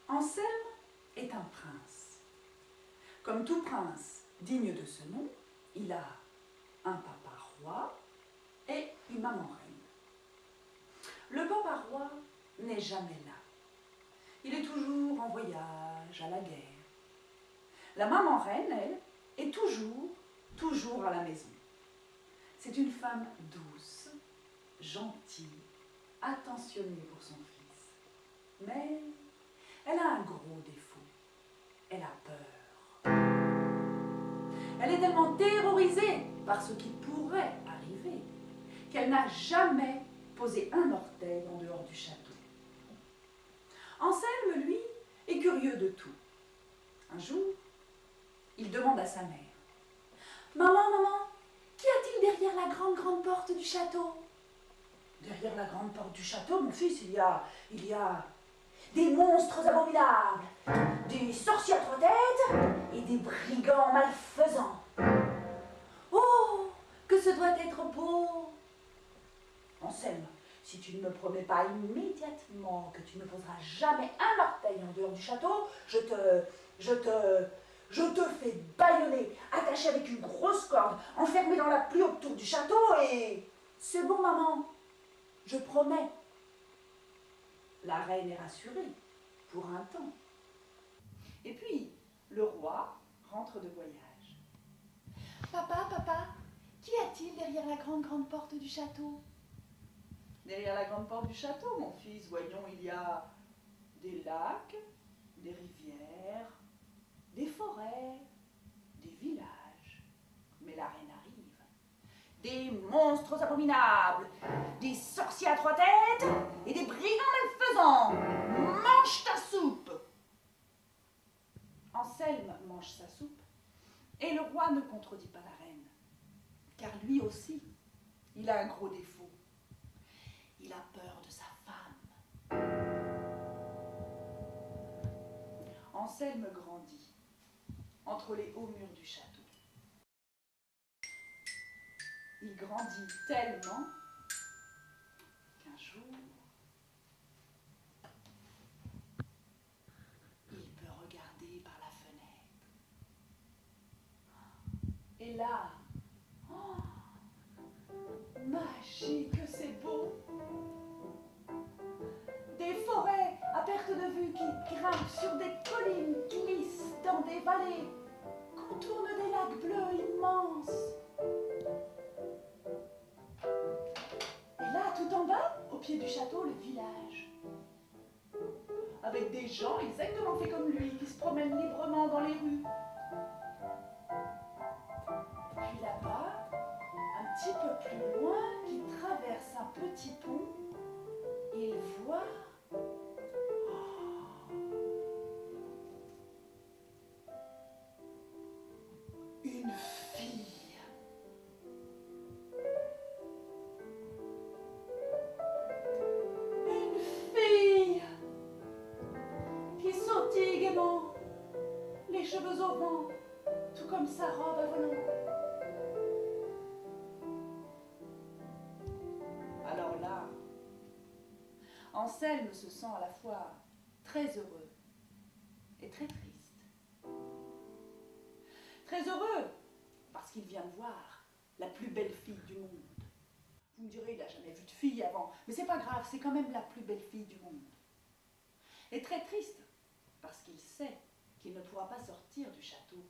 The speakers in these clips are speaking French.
Anselme est un prince. Comme tout prince digne de ce nom, il a un papa roi et une maman reine. Le papa roi n'est jamais là. Il est toujours en voyage, à la guerre. La maman reine, elle, est toujours à la maison. C'est une femme douce, gentille, attentionnée pour son fils. Mais elle a un gros défaut. Elle a peur. Elle est tellement terrorisée par ce qui pourrait arriver qu'elle n'a jamais posé un orteil en dehors du château. Anselme, lui, est curieux de tout. Un jour, il demande à sa mère: « Maman, maman, qu'y a-t-il derrière la grande porte du château ?»« Derrière la grande porte du château, mon fils, il y a des monstres abominables, des sorciers à trois têtes et des brigands malfaisants. »« Oh, que ce doit être beau !»« Anselme, si tu ne me promets pas immédiatement que tu ne poseras jamais un orteil en dehors du château, je te fais bâillonner, attaché avec une grosse corde, enfermé dans la plus haute tour du château et... »« C'est bon, maman, je promets. » La reine est rassurée, pour un temps. Et puis, le roi rentre de voyage. « Papa, qu'y a-t-il derrière la grande porte du château ?»« Derrière la grande porte du château, mon fils, voyons, il y a des lacs, des rivières, des forêts, des villages. » Mais la reine arrive. « Des monstres abominables, des sorciers à trois têtes et des brigands malfaisants. Mange ta soupe !» Anselme mange sa soupe et le roi ne contredit pas la reine, car lui aussi, il a un gros défaut. Il a peur de sa femme. Anselme grandit entre les hauts murs du château. Il grandit tellement qu'un jour, il peut regarder par la fenêtre. Et là, oh, magique, c'est beau! Des forêts à perte de vue qui grimpent sur des collines, glissent dans des vallées, contournent des lacs bleus immenses. Et là, tout en bas, au pied du château, le village. Avec des gens exactement faits comme lui, qui se promènent librement dans les rues. Puis là-bas, un petit peu plus loin, qui traverse un petit pont, il voit... une fille. Une fille qui sautille gaiement, les cheveux au vent, tout comme sa robe à volants. Alors là, Anselme se sent à la fois très heureux et très triste. Très heureux, parce qu'il vient de voir la plus belle fille du monde. Vous me direz, il n'a jamais vu de fille avant, mais c'est pas grave, c'est quand même la plus belle fille du monde. Et très triste, parce qu'il sait qu'il ne pourra pas sortir du château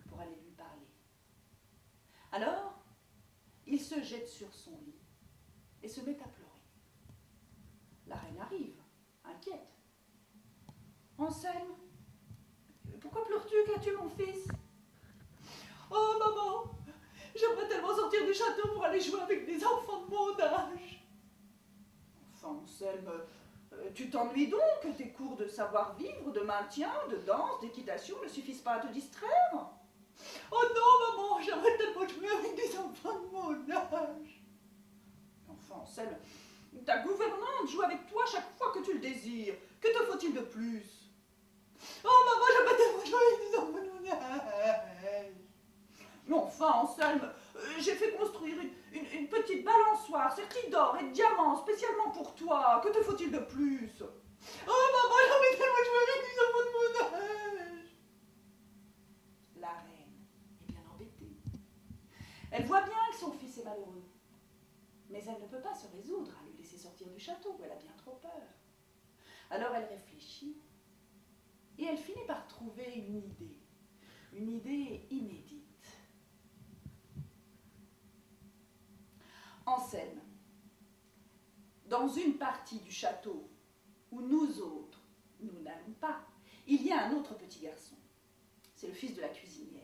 pour aller lui parler. Alors, il se jette sur son lit et se met à pleurer. La reine arrive, inquiète. « Anselme, pourquoi pleures-tu? Qu'as-tu, mon fils ?»« Oh, maman, j'aimerais tellement sortir du château pour aller jouer avec des enfants de mon âge. »« Enfin, Anselme, tu t'ennuies donc que tes cours de savoir-vivre, de maintien, de danse, d'équitation ne suffisent pas à te distraire? »« Oh non, maman, j'aimerais tellement jouer avec des enfants de mon âge. »« Enfin, Anselme, ta gouvernante joue avec toi chaque fois que tu le désires. Que te faut-il de plus? »« Oh, maman, j'aimerais tellement jouer avec des enfants de mon âge. » Mais enfin, Anselme, j'ai fait construire une petite balançoire sertie d'or et de diamants spécialement pour toi. Que te faut-il de plus? Oh, maman, j'aimerais tellement jouer avec des enfants Mais elle ne peut pas se résoudre à le laisser sortir du château, elle a bien trop peur. Alors elle réfléchit et elle finit par trouver une idée inédite. Anselme, dans une partie du château où nous autres, nous n'allons pas, il y a un autre petit garçon. C'est le fils de la cuisinière.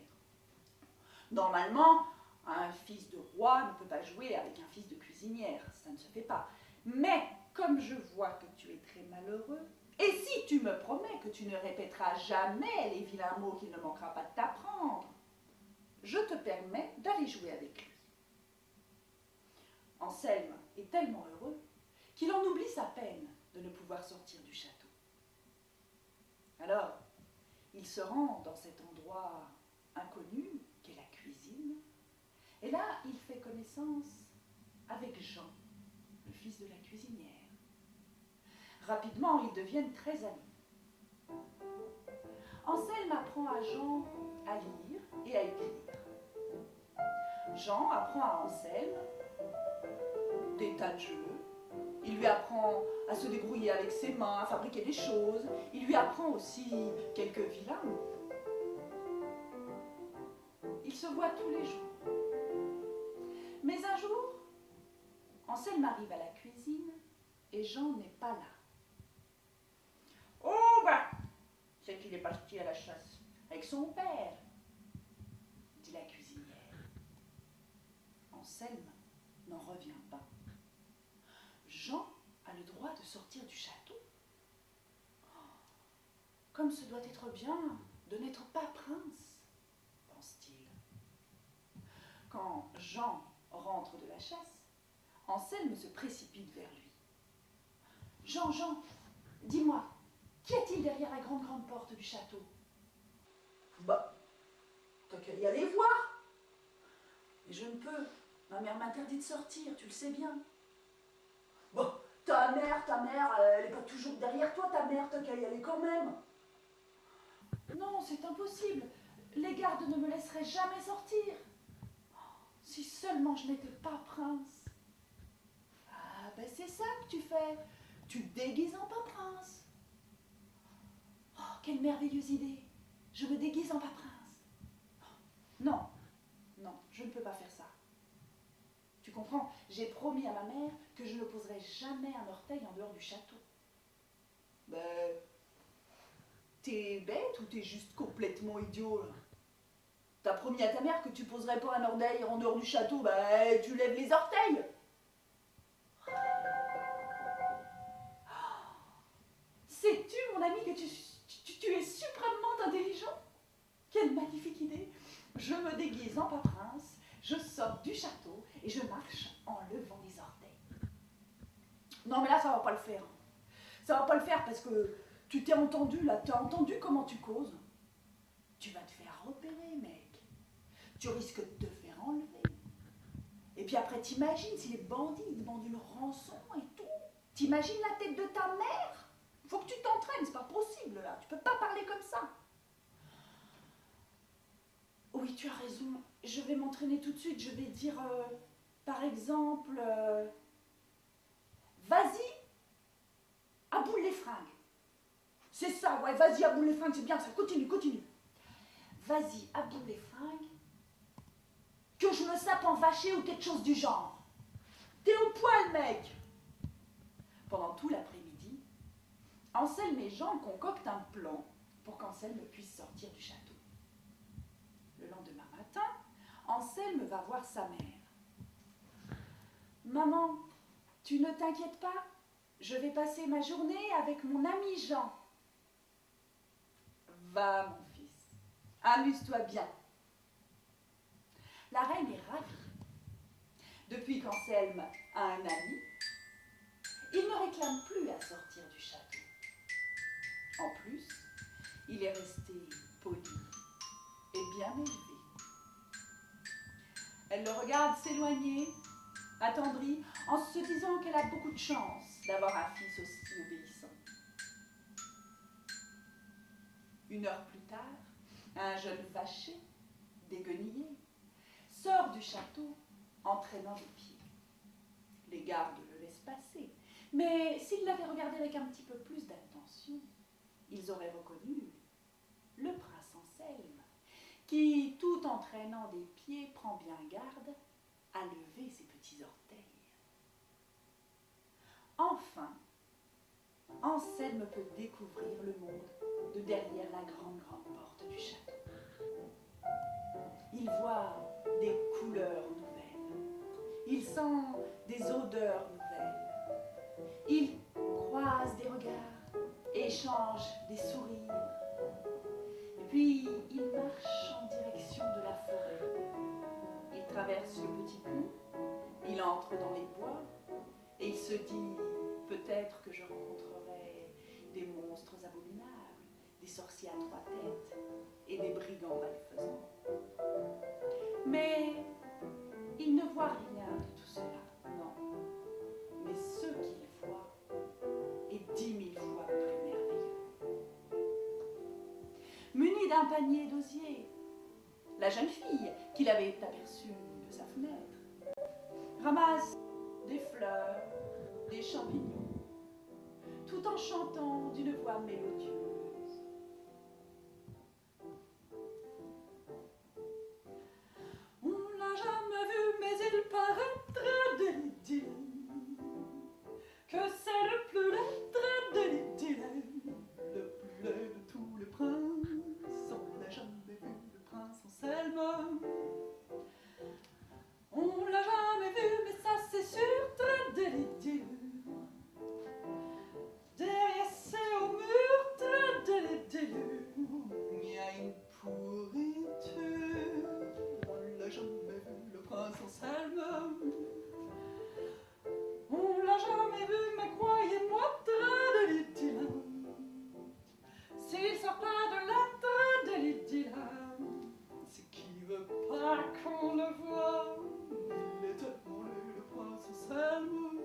Normalement, un fils de roi ne peut pas jouer avec un fils de cuisinière, ça ne se fait pas. Mais comme je vois que tu es très malheureux, et si tu me promets que tu ne répéteras jamais les vilains mots qu'il ne manquera pas de t'apprendre, je te permets d'aller jouer avec lui. Anselme est tellement heureux qu'il en oublie sa peine de ne pouvoir sortir du château. Alors, il se rend dans cet endroit inconnu qu'est la cuisine, et là, il fait connaissance avec Jean, le fils de la cuisinière. Rapidement, ils deviennent très amis. Anselme apprend à Jean à lire et à écrire. Jean apprend à Anselme des tas de jeux. Il lui apprend à se débrouiller avec ses mains, à fabriquer des choses. Il lui apprend aussi quelques vilains mots. Ils se voient tous les jours. Mais un jour, Anselme arrive à la cuisine et Jean n'est pas là. Oh ben, c'est qu'il est parti à la chasse avec son père, dit la cuisinière. Anselme n'en revient pas. Jean a le droit de sortir du château. Comme ce doit être bien de n'être pas prince, pense-t-il. Quand Jean rentre de la chasse, Anselme se précipite vers lui. Jean, dis-moi, qu'y a-t-il derrière la grande porte du château? Bah, t'as qu'à y aller voir. Mais je ne peux, ma mère m'interdit de sortir, tu le sais bien. Bon, ta mère, elle n'est pas toujours derrière toi, ta mère, t'as qu'à y aller quand même. Non, c'est impossible. Les gardes ne me laisseraient jamais sortir. Si seulement je n'étais pas prince. Ah, ben c'est ça que tu fais. Tu te déguises en pas prince. Oh, quelle merveilleuse idée. Je me déguise en pas prince. Non, je ne peux pas faire ça. Tu comprends? J'ai promis à ma mère que je ne poserai jamais un orteil en dehors du château. Ben, t'es bête ou t'es juste complètement idiot, là? T'as promis à ta mère que tu poserais pas un orteil en dehors du château, ben tu lèves les orteils. Sais-tu, mon ami, que tu es suprêmement intelligent? Quelle magnifique idée! Je me déguise en pas prince, je sors du château et je marche en levant les orteils. Non mais là ça va pas le faire. Ça va pas le faire parce que tu t'es entendu là, tu as entendu comment tu causes. Tu vas te faire repérer, mec. Tu risques de te faire enlever. Et puis après t'imagines si les bandits demandent une rançon et tout. T'imagines la tête de ta mère? Faut que tu t'entraînes, c'est pas possible là. Tu peux pas parler comme ça. Oui, tu as raison. Je vais m'entraîner tout de suite. Je vais dire, par exemple, vas-y, aboule les fringues. C'est ça, ouais, vas-y, aboule les fringues, c'est bien ça. Continue. Vas-y, aboule les fringues. Que je me sape en vacher ou quelque chose du genre. T'es au poil, mec. Pendant tout l'après-midi, Anselme et Jean concoctent un plan pour qu'Anselme puisse sortir du château. Le lendemain matin, Anselme va voir sa mère. Maman, tu ne t'inquiètes pas, je vais passer ma journée avec mon ami Jean. Va, mon fils, amuse-toi bien. La reine est ravie. Depuis qu'Anselme a un ami, il ne réclame plus à sortir du château. En plus, il est resté poli et bien élevé. Elle le regarde s'éloigner, attendrie, en se disant qu'elle a beaucoup de chance d'avoir un fils aussi obéissant. Une heure plus tard, un jeune vacher, déguenillé, sort du château en traînant les pieds. garde le laisse-passer. Mais s'ils l'avaient regardé avec un petit peu plus d'attention, ils auraient reconnu le prince Anselme, qui, tout en traînant des pieds, prend bien garde à lever ses petits orteils. Enfin, Anselme peut découvrir le monde de derrière la grande porte du château. Il voit des couleurs nouvelles, il sent des odeurs nouvelles, il croise des regards, échange des sourires, et puis il marche en direction de la forêt. Il traverse le petit pont, il entre dans les bois, et il se dit peut-être que je rencontrerai des monstres abominables, des sorciers à 3 têtes et des brigands malfaisants. Mais il ne voit rien de tout cela, non. Mais ce qu'il voit est 10 000 fois plus merveilleux. Munie d'un panier d'osier, la jeune fille qu'il avait aperçue de sa fenêtre ramasse des fleurs, des champignons, tout en chantant d'une voix mélodieuse. On l'a jamais vu, mais il paraît très délidé, que c'est le plus laid, très délidé, le plus laid de tous les princes. On l'a jamais vu, le prince Anselme. On l'a jamais vu, mais ça c'est sûr, très délidé. Derrière c'est au mur, très délidé, il y a une pourriture. On l'a jamais vu, le prince Anselme. On l'a jamais vu, mais croyez-moi, très délidé. S'il sort pas de là, très délidé, c'est qu'il veut pas qu'on le voie. Il est tellement laid, le prince Anselme.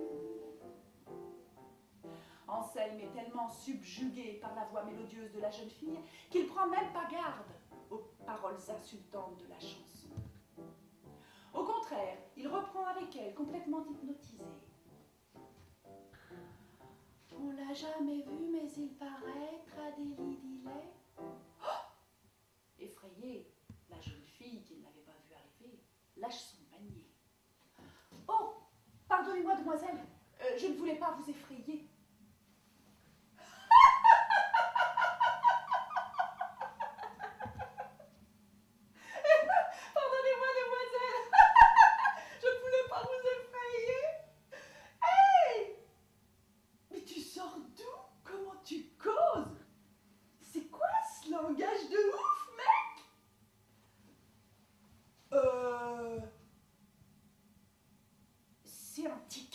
Anselme est tellement subjugué par la voix mélodieuse de la jeune fille qu'il prend même pas garde aux paroles insultantes de la chanson. Au contraire, il reprend avec elle, complètement hypnotisé. On l'a jamais vu, mais il paraît tradélidilait. Oh! Effrayée, la jeune fille, qui ne l'avait pas vu arriver, lâche son panier. Oh! Pardonnez-moi, demoiselle, je ne voulais pas vous effrayer. Pardonnez-moi, demoiselle, je ne voulais pas vous effrayer. Hey! Mais tu sors d'où? Comment tu causes? C'est quoi ce langage de ouf, mec? C'est un tic.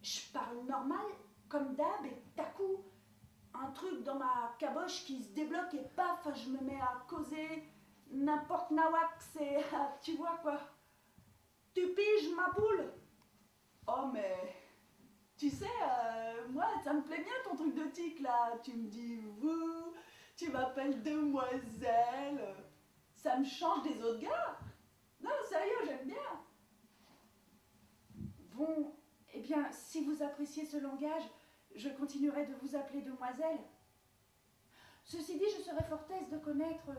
Je parle normal, comme d'hab, et d'un coup, un truc dans ma caboche qui se débloque et paf, je me mets à causer n'importe nawak, c'est, tu vois quoi. Tu piges ma poule? Oh mais, tu sais, moi ça me plaît bien ton truc de tic là, tu me dis vous, tu m'appelles demoiselle, ça me change des autres gars. Non, sérieux, j'aime bien. Bon, eh bien, si vous appréciez ce langage, je continuerai de vous appeler demoiselle. Ceci dit, je serais fort aise de connaître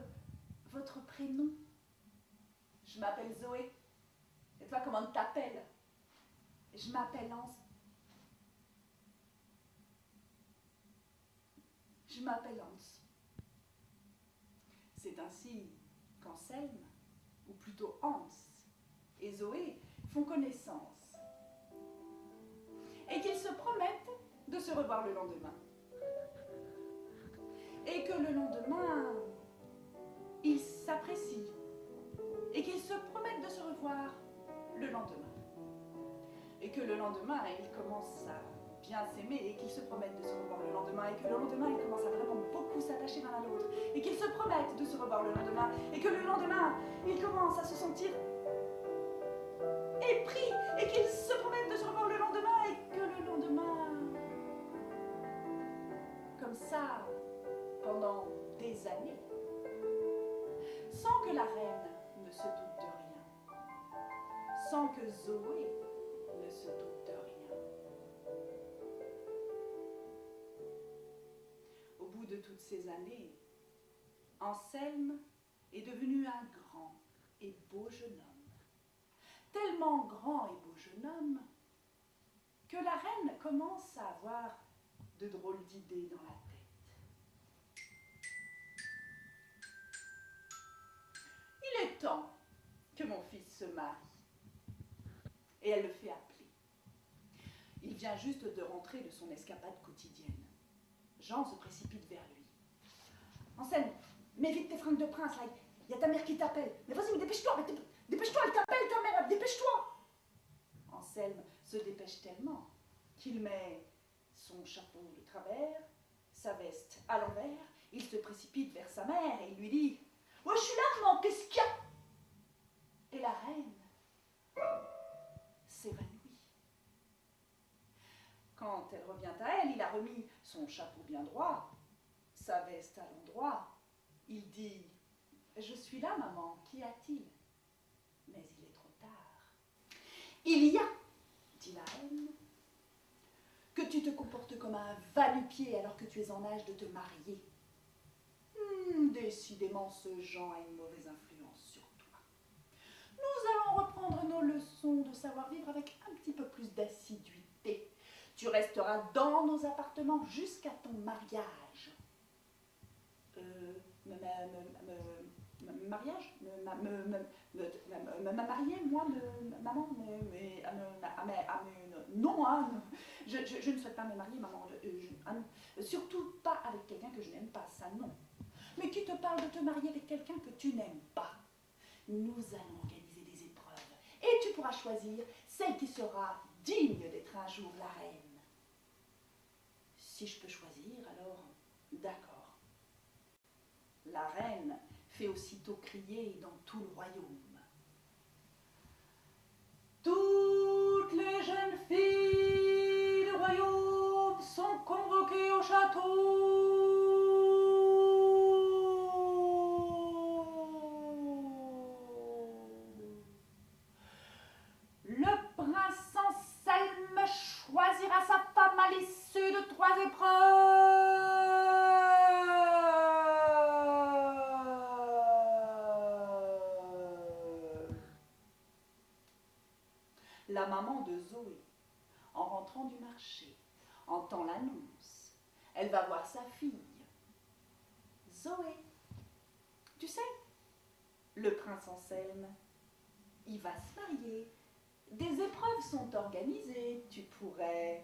votre prénom. Je m'appelle Zoé. Et toi, comment tu t'appelles? Je m'appelle Anse. Je m'appelle Anse. C'est ainsi qu'Anselme, ou plutôt Hans, et Zoé font connaissance. Et qu'ils se promettent de se revoir le lendemain. Et que le lendemain, ils s'apprécient. Et qu'ils se promettent de se revoir le lendemain. Et que le lendemain, ils commencent à bien s'aimer et qu'ils se promettent de se revoir le lendemain. Et que le lendemain, ils commencent à vraiment beaucoup s'attacher l'un à l'autre. Et qu'ils se promettent de se revoir le lendemain. Et que le lendemain, ils commencent à se sentir épris. Et qu'ils se promettent de se revoir le lendemain. Et que le lendemain, comme ça, pendant des années, sans que la reine ne se doute de rien, sans que Zoé ne se toutes ces années, Anselme est devenu un grand et beau jeune homme. Tellement grand et beau jeune homme que la reine commence à avoir de drôles d'idées dans la tête. Il est temps que mon fils se marie. Et elle le fait appeler. Il vient juste de rentrer de son escapade quotidienne. Jean se précipite vers lui. Anselme, mets vite tes fringues de prince, là. Il y a ta mère qui t'appelle. Mais vas-y, mais dépêche-toi, dépêche-toi, elle t'appelle, ta mère, dépêche-toi. Anselme se dépêche tellement qu'il met son chapeau de travers, sa veste à l'envers, il se précipite vers sa mère et il lui dit « Ouais, je suis là, maman, qu'est-ce qu'il y a ?» Et la reine s'évanouit. Quand elle revient à elle, il a remis son chapeau bien droit, sa veste à l'endroit. Il dit « Je suis là, maman, qu'y a-t-il » Mais il est trop tard. « Il y a, dit la reine, que tu te comportes comme un va-nu-pied alors que tu es en âge de te marier. Décidément, ce Jean a une mauvaise influence sur toi. Nous allons reprendre nos leçons de savoir-vivre avec un petit peu plus d'assiduité. Tu resteras dans nos appartements jusqu'à ton mariage. Mariage marier, moi, maman, non, hein, je ne souhaite pas me marier, maman, surtout pas avec quelqu'un que je n'aime pas, ça non. Mais qui te parle de te marier avec quelqu'un que tu n'aimes pas? Nous allons organiser des épreuves, et tu pourras choisir celle qui sera digne d'être un jour la reine. Si je peux choisir, alors d'accord. La reine fait aussitôt crier dans tout le royaume. Toutes les jeunes filles du royaume sont convoquées au château. Le prince Anselme choisira sa femme à l'issue de 3 épreuves. La maman de Zoé, en rentrant du marché, entend l'annonce. Elle va voir sa fille. Zoé, tu sais, le prince Anselme, il va se marier. Des épreuves sont organisées. Tu pourrais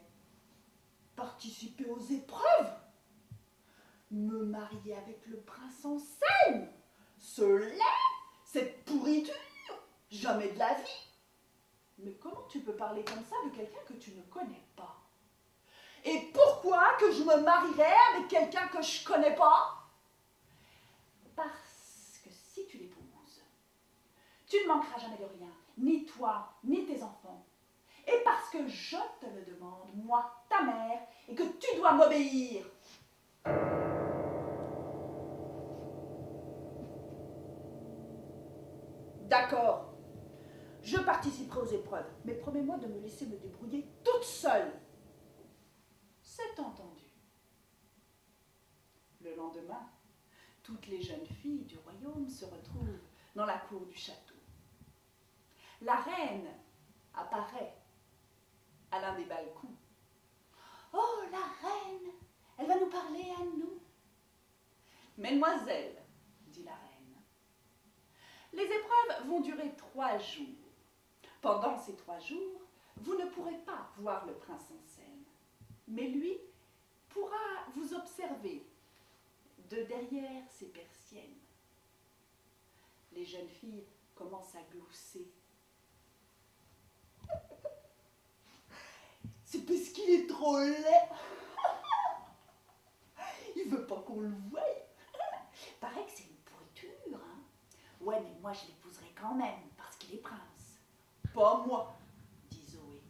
participer aux épreuves. Me marier avec le prince Anselme. Ce lait, cette pourriture, jamais de la vie. Mais comment tu peux parler comme ça de quelqu'un que tu ne connais pas? Et pourquoi que je me marierais avec quelqu'un que je ne connais pas? Parce que si tu l'épouses, tu ne manqueras jamais de rien, ni toi, ni tes enfants. Et parce que je te le demande, moi, ta mère, et que tu dois m'obéir. D'accord. Je participerai aux épreuves, mais promets-moi de me laisser me débrouiller toute seule. C'est entendu. Le lendemain, toutes les jeunes filles du royaume se retrouvent dans la cour du château. La reine apparaît à l'un des balcons. Oh, la reine, elle va nous parler à nous. Mesdemoiselles, dit la reine, les épreuves vont durer 3 jours. Pendant ces 3 jours, vous ne pourrez pas voir le prince Anselme, mais lui pourra vous observer de derrière ses persiennes. Les jeunes filles commencent à glousser. C'est parce qu'il est trop laid. Il veut pas qu'on le voie. Paraît que c'est une pourriture, hein. Ouais, mais moi je l'épouserai quand même, parce qu'il est prince. Pas moi, dit Zoé.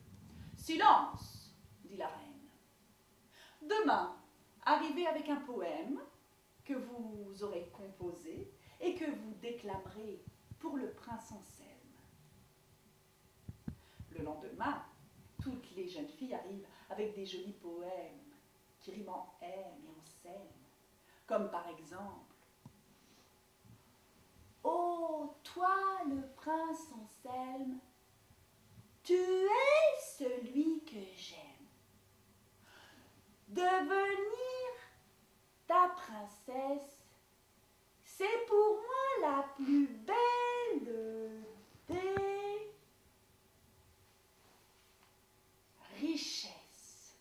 Silence, dit la reine. Demain, arrivez avec un poème que vous aurez composé et que vous déclamerez pour le prince Anselme. Le lendemain, toutes les jeunes filles arrivent avec des jolis poèmes qui riment en haine et en Anselme. comme par exemple: ô toi le prince Anselme, tu es celui que j'aime. Devenir ta princesse, c'est pour moi la plus belle des richesses.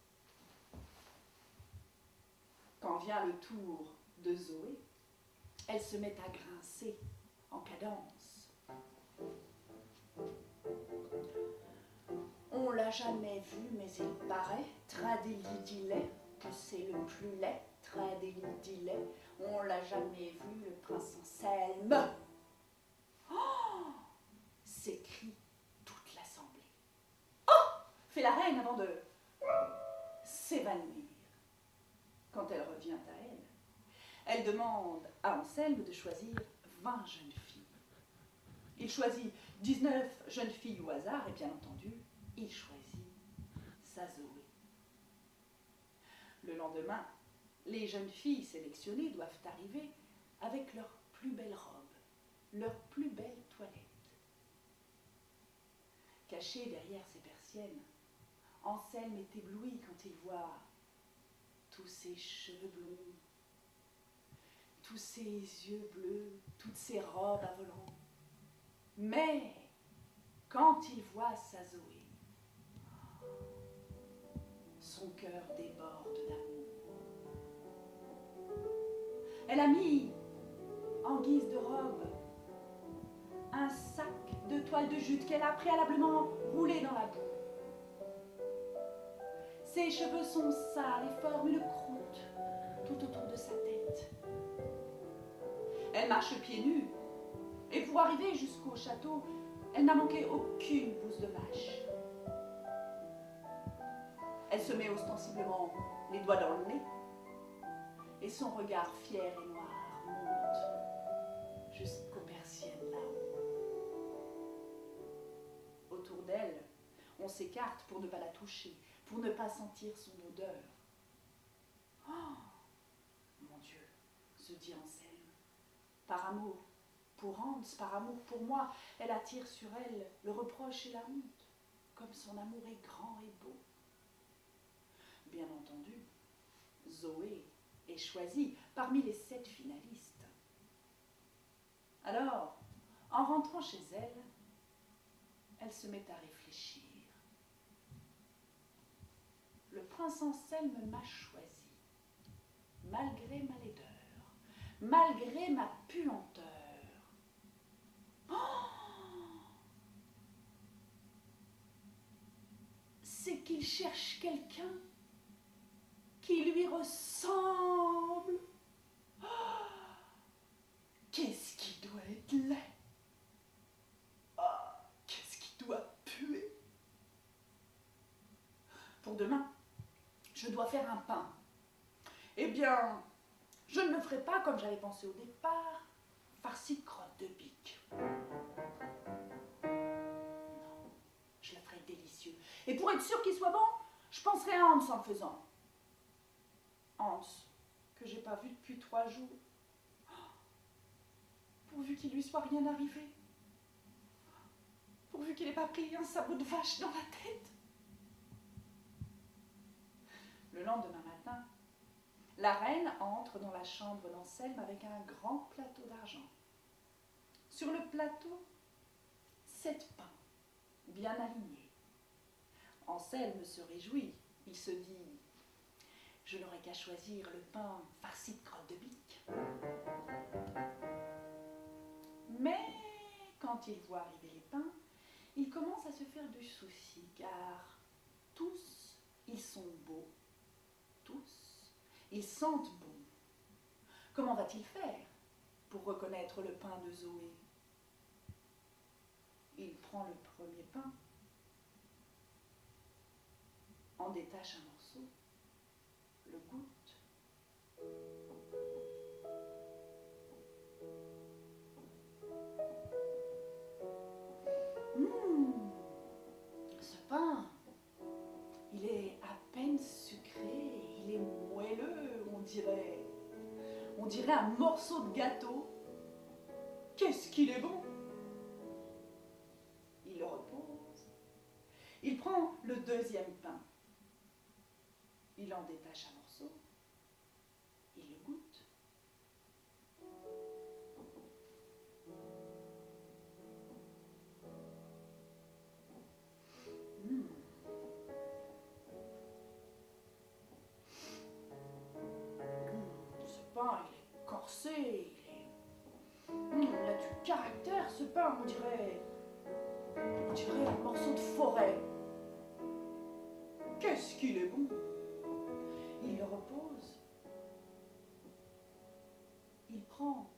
Quand vient le tour de Zoé, elle se met à grincer en cadence. On l'a jamais vu, mais il paraît, tradélidilet, que c'est le plus laid, tradélidilet. On l'a jamais vu, le prince Anselme. Oh, s'écrie toute l'assemblée. Oh, fait la reine avant de s'évanouir. Quand elle revient à elle, elle demande à Anselme de choisir 20 jeunes filles. Il choisit 19 jeunes filles au hasard et bien entendu, il choisit sa Zoé. Le lendemain, les jeunes filles sélectionnées doivent arriver avec leurs plus belles robes, leurs plus belles toilettes. Caché derrière ses persiennes, Anselme est ébloui quand il voit tous ces cheveux blonds, tous ces yeux bleus, toutes ces robes à volants. Mais quand il voit sa Zoé, son cœur déborde d'amour. Elle a mis en guise de robe un sac de toile de jute qu'elle a préalablement roulé dans la boue. Ses cheveux sont sales et forment une croûte tout autour de sa tête. Elle marche pieds nus et pour arriver jusqu'au château, elle n'a manqué aucune bouse de vache. Elle se met ostensiblement les doigts dans le nez et son regard fier et noir monte jusqu'aux persiennes là-haut. Autour d'elle, on s'écarte pour ne pas la toucher, pour ne pas sentir son odeur. Oh, mon Dieu, se dit Anselme, par amour pour Hans, par amour pour moi, elle attire sur elle le reproche et la honte, comme son amour est grand et beau. Bien entendu, Zoé est choisie parmi les 7 finalistes. Alors, en rentrant chez elle, elle se met à réfléchir. Le prince Anselme m'a choisi, malgré ma laideur, malgré ma puanteur. Oh, c'est qu'il cherche quelqu'un qui lui ressemble. Oh, qu'est-ce qui doit être laid? Oh, qu'est-ce qui doit puer? Pour demain, je dois faire un pain. Eh bien, je ne le ferai pas comme j'avais pensé au départ, farci de crottes de bique. Non, je le ferai délicieux. Et pour être sûr qu'il soit bon, je penserai à Hans en le faisant. Hans, que j'ai pas vu depuis 3 jours. Pourvu qu'il lui soit rien arrivé. Pourvu qu'il n'ait pas pris un sabot de vache dans la tête. Le lendemain matin, la reine entre dans la chambre d'Anselme avec un grand plateau d'argent. Sur le plateau, 7 pains, bien alignés. Anselme se réjouit. Il se dit: je n'aurai qu'à choisir le pain farci de crottes de bique. Mais quand il voit arriver les pains, il commence à se faire du souci, car tous, ils sont beaux. Tous, ils sentent bon. Comment va-t-il faire pour reconnaître le pain de Zoé? Il prend le premier pain, en détache un morceau, le goûte. Ce pain, il est à peine sucré, il est moelleux, on On dirait un morceau de gâteau. Qu'est-ce qu'il est bon! Il le repose. Il prend le deuxième pain. Il en détache un morceau. Il le goûte. Ce pain, il est corsé. Il a du caractère, ce pain, on dirait un morceau de forêt. Qu'est-ce qu'il est bon! Il le repose. Il prend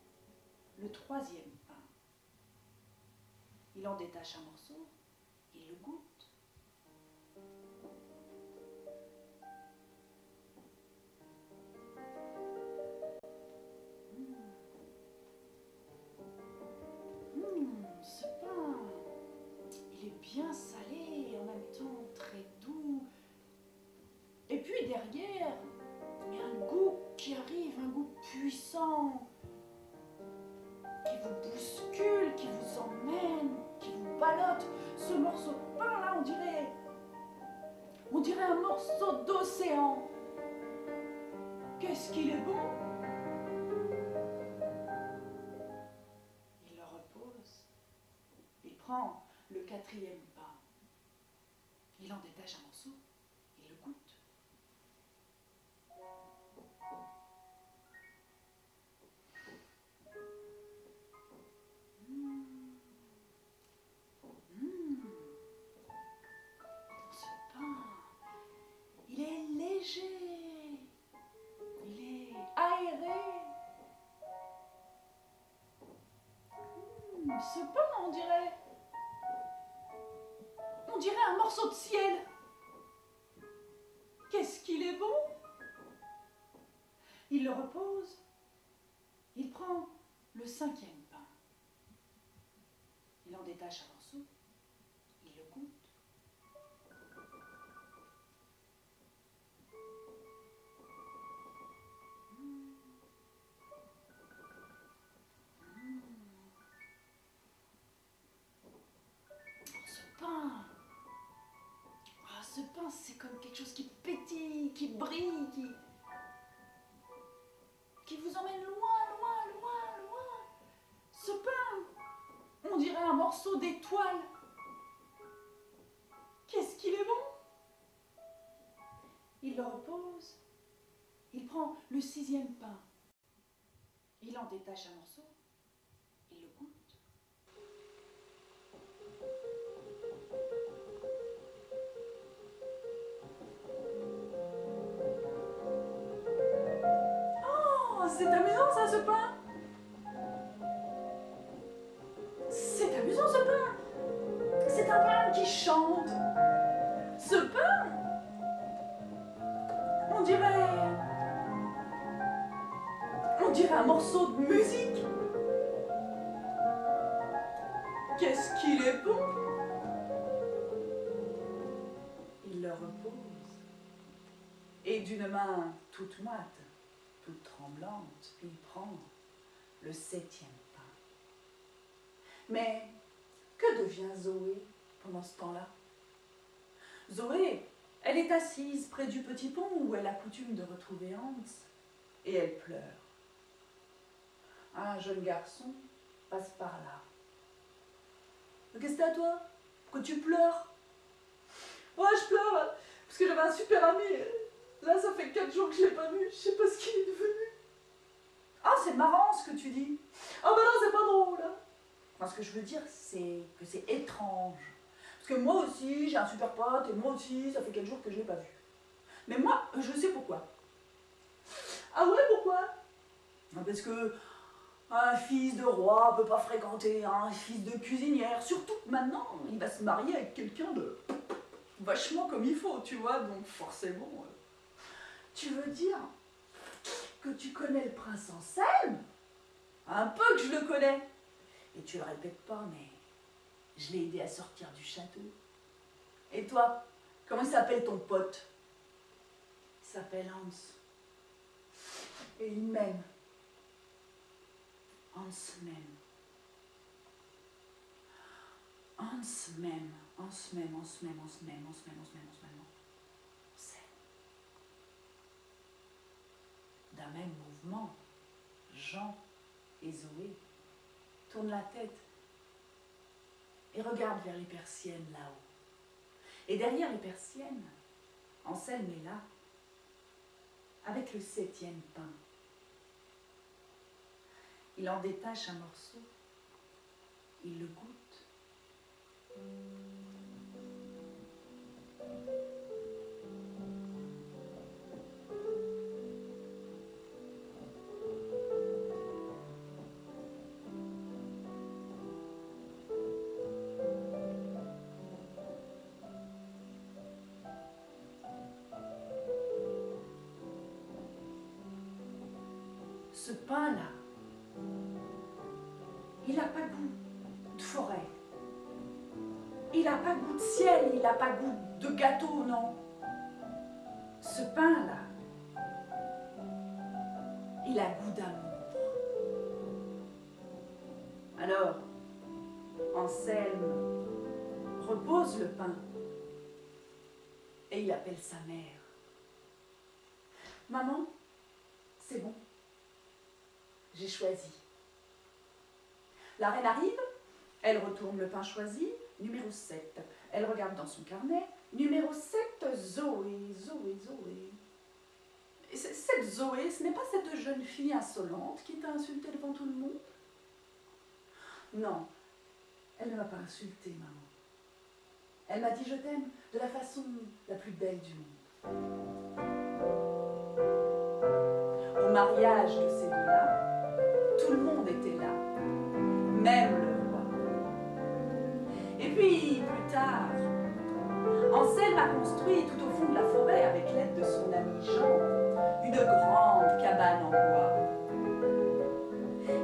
le troisième pain. Il en détache un morceau. Il le goûte. Ce pain, il est bien salé, en même temps très doux. Et puis derrière, il y a un goût qui arrive, un goût puissant, qui vous bouscule, qui vous emmène, qui vous ballotte. Ce morceau de pain là, on dirait un morceau d'océan. Qu'est-ce qu'il est bon! Il le repose. Il prend le quatrième pain. Il en détache un morceau. Il le goûte. Ce pain, il est léger. Il est aéré. Ce pain, on dirait un morceau de ciel. Qu'est-ce qu'il est bon! Il le repose. Il prend le cinquième pain. Il en détache un morceau. Il le goûte. Ce pain, c'est comme quelque chose qui pétille, qui brille, qui vous emmène loin, loin, loin, loin. Ce pain, on dirait un morceau d'étoile. Qu'est-ce qu'il est bon! Il le repose. Il prend le sixième pain. Il en détache un morceau. Il le goûte. C'est amusant ça, ce pain! C'est amusant ce pain! C'est un pain qui chante! Ce pain! On dirait un morceau de musique! Qu'est-ce qu'il est bon! Il le repose. Et d'une main toute moite, toute tremblante, il prend le septième pain. Mais que devient Zoé pendant ce temps-là? Zoé, elle est assise près du petit pont où elle a coutume de retrouver Hans, et elle pleure. Un jeune garçon passe par là. Qu'est-ce que t'as, toi? Pourquoi tu pleures? Ouais, je pleure parce que j'avais un super ami. Là, ça fait 4 jours que je l'ai pas vu. Je sais pas ce qu'il est devenu. Ah, c'est marrant ce que tu dis. Ah bah non, c'est pas drôle. Moi, ce que je veux dire, c'est que c'est étrange. Parce que moi aussi, j'ai un super pote, et moi aussi, ça fait 4 jours que je l'ai pas vu. Mais moi, je sais pourquoi. Ah ouais, pourquoi? Parce que un fils de roi peut pas fréquenter un fils de cuisinière. Surtout que maintenant, il va se marier avec quelqu'un de vachement comme il faut, tu vois. Donc forcément... Tu veux dire que tu connais le prince Anselme? Un peu que je le connais. Et tu le répètes pas, mais je l'ai aidé à sortir du château. Et toi, comment s'appelle ton pote? Il s'appelle Hans. Et il m'aime. Hans m'aime. Hans m'aime. Hans m'aime, Hans m'aime, Hans m'aime, Hans m'aime, Hans m'aime, Hans m'aime. On s'aime. D'un même mouvement, Jean et Zoé tournent la tête et regardent vers les persiennes là-haut. Et derrière les persiennes, Anselme est là, avec le 7e pain. Il en détache un morceau, il le goûte. Ce pain-là, il n'a pas goût de forêt. Il n'a pas goût de ciel, il n'a pas goût de gâteau, non. Ce pain-là, il a goût d'amour. Alors, Anselme repose le pain et il appelle sa mère. Maman, c'est bon. J'ai choisi. La reine arrive, elle retourne le pain choisi, numéro 7. Elle regarde dans son carnet, numéro 7, Zoé, Zoé, Zoé. Et cette Zoé, ce n'est pas cette jeune fille insolente qui t'a insultée devant tout le monde? Non, elle ne m'a pas insultée, maman. Elle m'a dit je t'aime de la façon la plus belle du monde. Au mariage de ces deux-là, tout le monde était là, même le roi. Et puis, plus tard, Anselme a construit tout au fond de la forêt, avec l'aide de son ami Jean, une grande cabane en bois.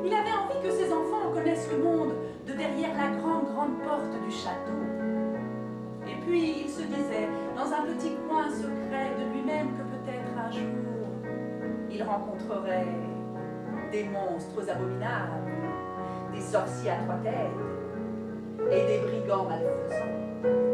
Il avait envie que ses enfants connaissent le monde de derrière la grande porte du château. Et puis, il se disait, dans un petit coin secret de lui-même, que peut-être un jour, il rencontrerait des monstres abominables, des sorciers à 3 têtes et des brigands malfaisants.